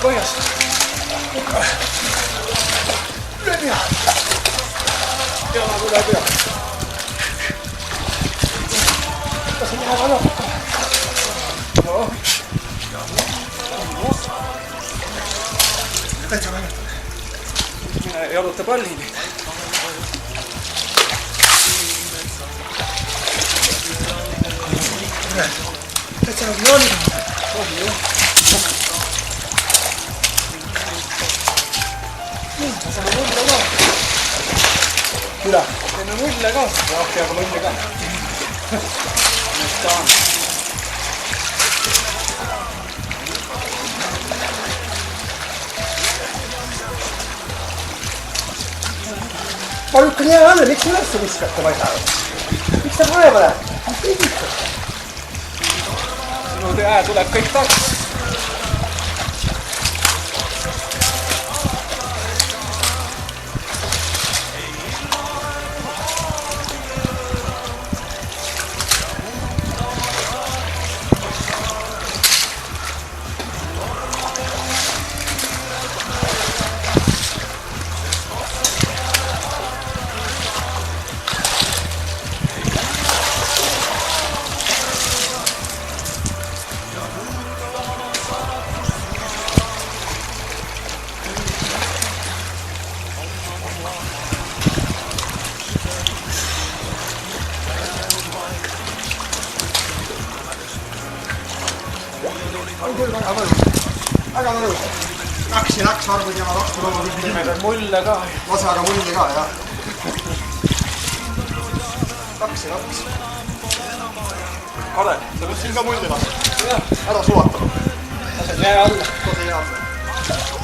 põhjas. Üle pea. Jalad üle pea. Võtta siin läheb natuke. No. Täitsa mäletan. Mine jaluta pallini. Täitsa nagu jooniga. Ohi, jah. Saame mulle ka. Mida? Teeme mulle ka. Jah, peaaegu mulle ka. Nüüd tahan. Ma lükkan jää alla, miks ülesse viskate, ma ei saa. Miks ta mõlema läheb? Mis te viskate? Sinu jää tuleb kõik taks. On küll väga mõnus. Väga mõnus. Kaks ja kaks arvud ja ma kaks mõnus. Teeme mulle ka. Osaga mulle ka, jah. Kaks ja kaks. Kale, sa võid siin ka mulle lasta. Ära suvatama. Lased jää alla. Kose jää alla.